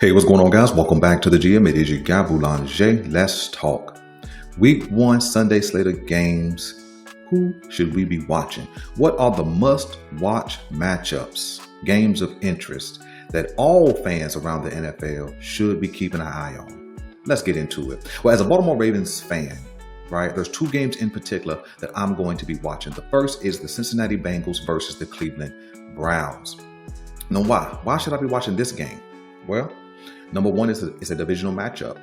Hey, what's going on, guys? Welcome back to the GM. It is your guy, Boulanger. Let's talk. Week 1 Sunday slate of games. Who should we be watching? What are the must-watch matchups, games of interest that all fans around the NFL should be keeping an eye on? Let's get into it. Well, as a Baltimore Ravens fan, right, there's 2 games in particular that I'm going to be watching. The first is the Cincinnati Bengals versus the Cleveland Browns. Now, why? Why should I be watching this game? Well, number 1 is a divisional matchup.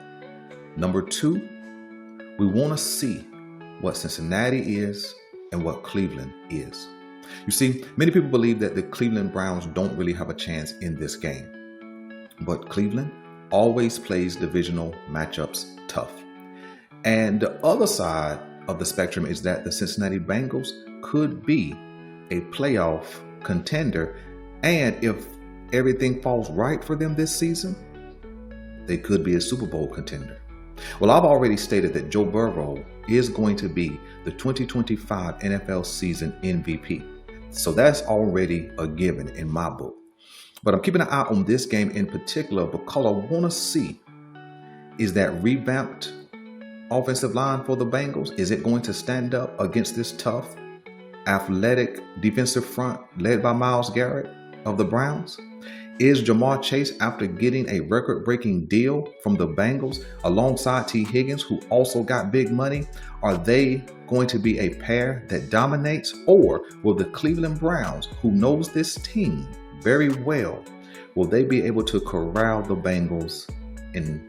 Number 2, we want to see what Cincinnati is and what Cleveland is. You see, many people believe that the Cleveland Browns don't really have a chance in this game. But Cleveland always plays divisional matchups tough. And the other side of the spectrum is that the Cincinnati Bengals could be a playoff contender. And if everything falls right for them this season, they could be a Super Bowl contender. Well, I've already stated that Joe Burrow is going to be the 2025 NFL season MVP. So that's already a given in my book. But I'm keeping an eye on this game in particular because I want to see, is that revamped offensive line for the Bengals, is it going to stand up against this tough, athletic defensive front led by Myles Garrett of the Browns? Is Ja'Marr Chase, after getting a record-breaking deal from the Bengals alongside T. Higgins, who also got big money, are they going to be a pair that dominates? Or will the Cleveland Browns, who knows this team very well, will they be able to corral the Bengals and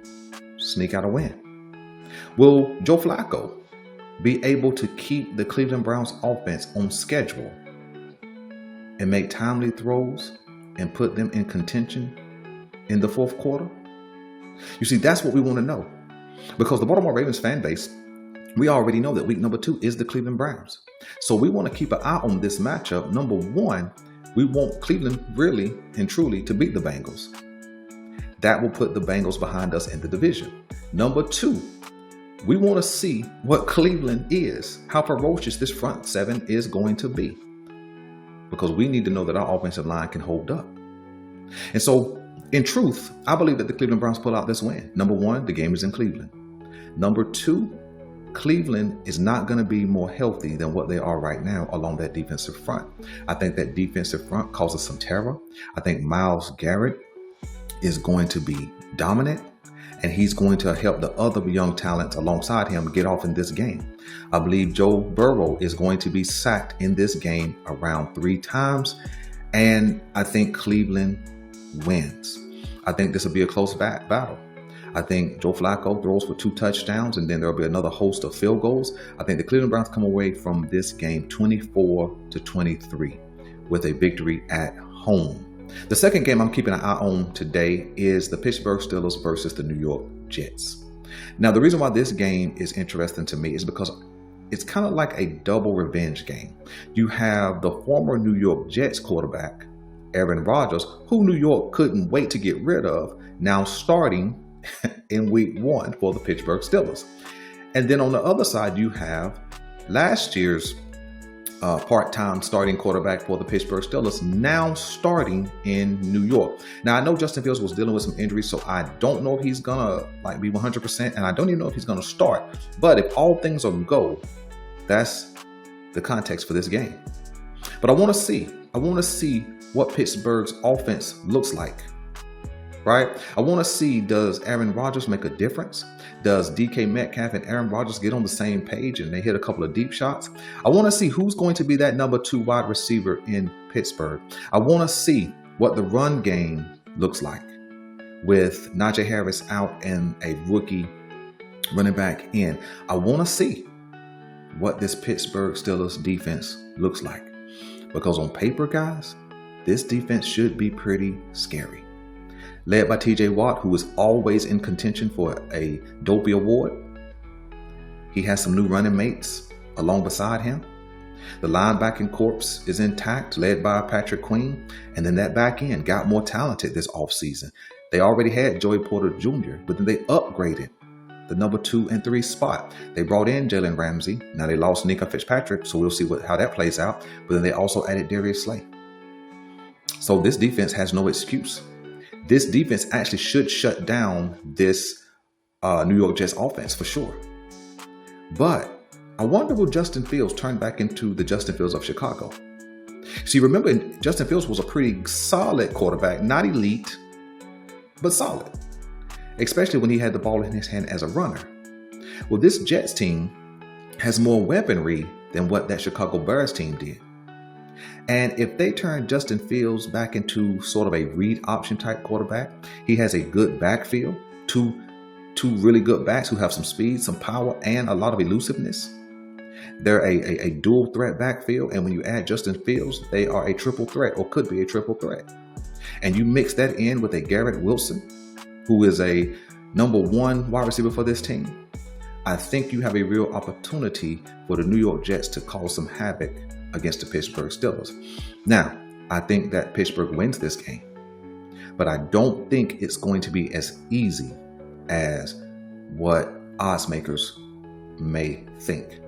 sneak out a win? Will Joe Flacco be able to keep the Cleveland Browns offense on schedule and make timely throws and put them in contention in the fourth quarter? You see, that's what we want to know. Because the Baltimore Ravens fan base, we already know that week number 2 is the Cleveland Browns. So we want to keep an eye on this matchup. Number 1, we want Cleveland really and truly to beat the Bengals. That will put the Bengals behind us in the division. Number 2, we want to see what Cleveland is, how ferocious this front 7 is going to be. Because we need to know that our offensive line can hold up. And so, in truth, I believe that the Cleveland Browns pull out this win. Number 1, the game is in Cleveland. Number 2, Cleveland is not going to be more healthy than what they are right now along that defensive front. I think that defensive front causes some terror. I think Myles Garrett is going to be dominant, and he's going to help the other young talents alongside him get off in this game. I believe Joe Burrow is going to be sacked in this game around 3 times, and I think Cleveland wins. I think this will be a close battle. I think Joe Flacco throws for 2 touchdowns, and then there'll be another host of field goals. I think the Cleveland Browns come away from this game 24-23 with a victory at home. The second game I'm keeping an eye on today is the Pittsburgh Steelers versus the New York Jets. Now, the reason why this game is interesting to me is because it's kind of like a double revenge game. You have the former New York Jets quarterback, Aaron Rodgers, who New York couldn't wait to get rid of, now starting in week 1 for the Pittsburgh Steelers. And then on the other side, you have last year's part-time starting quarterback for the Pittsburgh Steelers, now starting in New York. Now, I know Justin Fields was dealing with some injuries, so I don't know if he's gonna be 100%, and I don't even know if he's gonna start. But if all things are go, that's the context for this game. But I want to see what Pittsburgh's offense looks like. Right? I want to see, does Aaron Rodgers make a difference? Does DK Metcalf and Aaron Rodgers get on the same page and they hit a couple of deep shots? I want to see who's going to be that number 2 wide receiver in Pittsburgh. I want to see what the run game looks like with Najee Harris out and a rookie running back in. I want to see what this Pittsburgh Steelers defense looks like. Because on paper, guys, this defense should be pretty scary. Led by TJ Watt, who is always in contention for a Dopey Award. He has some new running mates along beside him. The linebacking corps is intact, led by Patrick Queen. And then that back end got more talented this offseason. They already had Joey Porter Jr., but then they upgraded the number 2 and 3 spot. They brought in Jalen Ramsey. Now they lost Nika Fitzpatrick, so we'll see how that plays out. But then they also added Darius Slay. So this defense has no excuse. this defense actually should shut down this New York Jets offense for sure. But I wonder will Justin Fields turn back into the Justin Fields of Chicago? See, remember, Justin Fields was a pretty solid quarterback, not elite, but solid, especially when he had the ball in his hand as a runner. Well, this Jets team has more weaponry than what that Chicago Bears team did. And if they turn Justin Fields back into sort of a read option type quarterback, he has a good backfield, two really good backs who have some speed, some power, and a lot of elusiveness. They're a dual threat backfield, and when you add Justin Fields, they are a triple threat, or could be a triple threat. And you mix that in with a Garrett Wilson, who is a number 1 wide receiver for this team. I think you have a real opportunity for the New York Jets to cause some havoc against the Pittsburgh Steelers. Now, I think that Pittsburgh wins this game, but I don't think it's going to be as easy as what odds makers may think.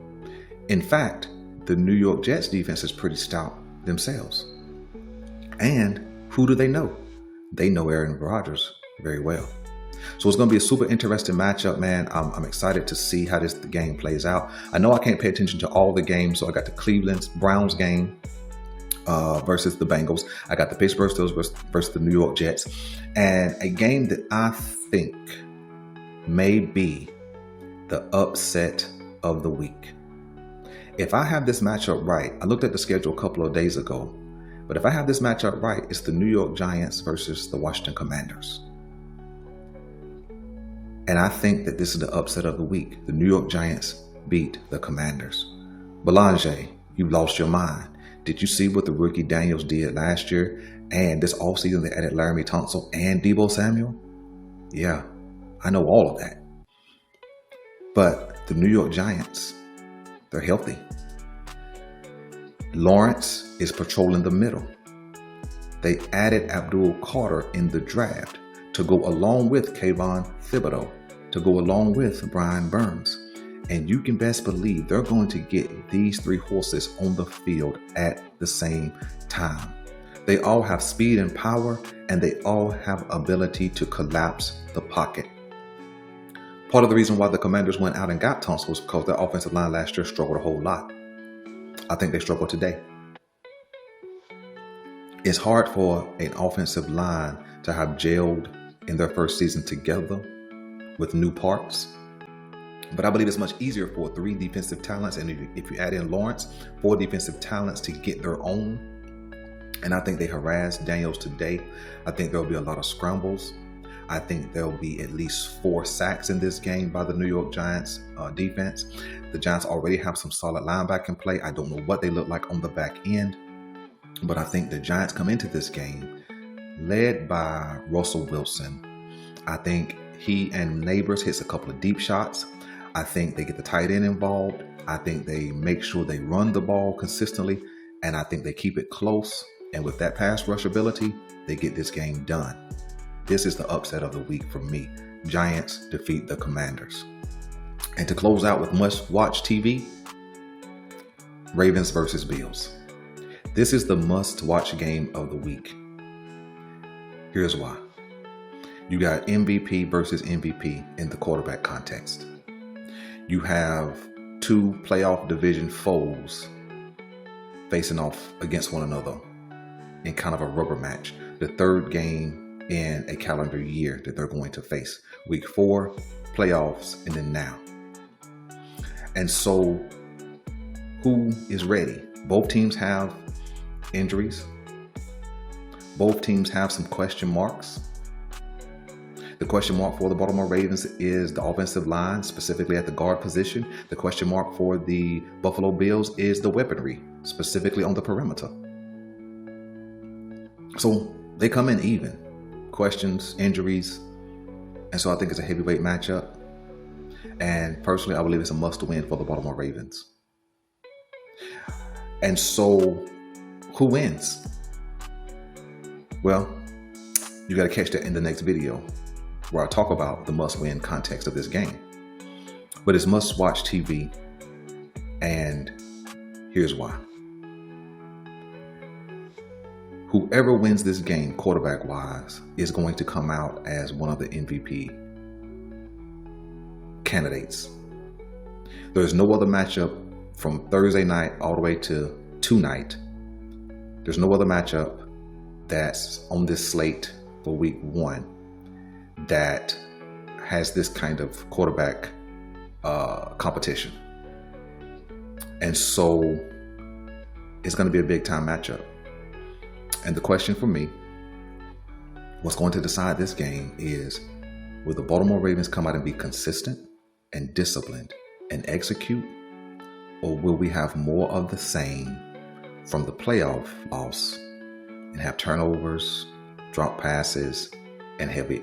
In fact, the New York Jets defense is pretty stout themselves. And who do they know? They know Aaron Rodgers very well. So it's going to be a super interesting matchup, man. I'm excited to see how the game plays out. I know I can't pay attention to all the games, so I got the Cleveland Browns game versus the Bengals. I got the Pittsburgh Steelers versus the New York Jets. And a game that I think may be the upset of the week. If I have this matchup right, I looked at the schedule a couple of days ago, but if I have this matchup right, it's the New York Giants versus the Washington Commanders. And I think that this is the upset of the week. The New York Giants beat the Commanders. Belanger, you lost your mind. Did you see what the rookie Daniels did last year? And this offseason they added Laramie Tunsil and Deebo Samuel? Yeah, I know all of that. But the New York Giants, they're healthy. Lawrence is patrolling the middle. They added Abdul Carter in the draft to go along with Kayvon Thibodeau, to go along with Brian Burns. And you can best believe they're going to get these 3 horses on the field at the same time. They all have speed and power, and they all have ability to collapse the pocket. Part of the reason why the Commanders went out and got Tunsil was because their offensive line last year struggled a whole lot. I think they struggle today. It's hard for an offensive line to have gelled in their first season together with new parts. But I believe it's much easier for 3 defensive talents, and if you add in Lawrence, 4 defensive talents to get their own. And I think they harassed Daniels today. I think there'll be a lot of scrambles. I think there'll be at least 4 sacks in this game by the New York Giants defense. The Giants already have some solid linebacking play. I don't know what they look like on the back end, but I think the Giants come into this game led by Russell Wilson. I think he and Neighbors hits a couple of deep shots. I think they get the tight end involved. I think they make sure they run the ball consistently, and I think they keep it close. And with that pass rush ability, they get this game done. This is the upset of the week for me. Giants defeat the Commanders. And to close out with must-watch TV, Ravens versus Bills. This is the must-watch game of the week. Here's why. You got MVP versus MVP in the quarterback context. You have 2 playoff division foes facing off against one another in kind of a rubber match. The 3rd game in a calendar year that they're going to face. Week 4, playoffs, and then now. And so, who is ready? Both teams have injuries. Both teams have some question marks. The question mark for the Baltimore Ravens is the offensive line, specifically at the guard position. The question mark for the Buffalo Bills is the weaponry, specifically on the perimeter. So they come in even. Questions, injuries. And so I think it's a heavyweight matchup. And personally, I believe it's a must-win for the Baltimore Ravens. And so who wins? Well, you got to catch that in the next video, where I talk about the must-win context of this game. But it's must-watch TV, and here's why. whoever wins this game quarterback wise is going to come out as one of the MVP candidates. There's no other matchup from Thursday night all the way to tonight. There's no other matchup that's on this slate for week 1 that has this kind of quarterback competition. And so it's going to be a big time matchup. And the question for me, what's going to decide this game is, will the Baltimore Ravens come out and be consistent and disciplined and execute? Or will we have more of the same from the playoff loss and have turnovers, drop passes, and heavy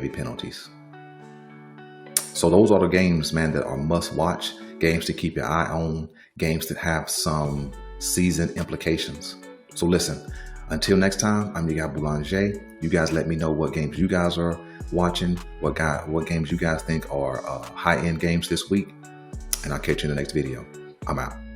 penalties? So those are the games, man, that are must watch, games to keep your eye on, games that have some season implications. So listen, until next time, I'm your guy Boulanger. You guys let me know what games you guys are watching, what games you guys think are high-end games this week, and I'll catch you in the next video. I'm out.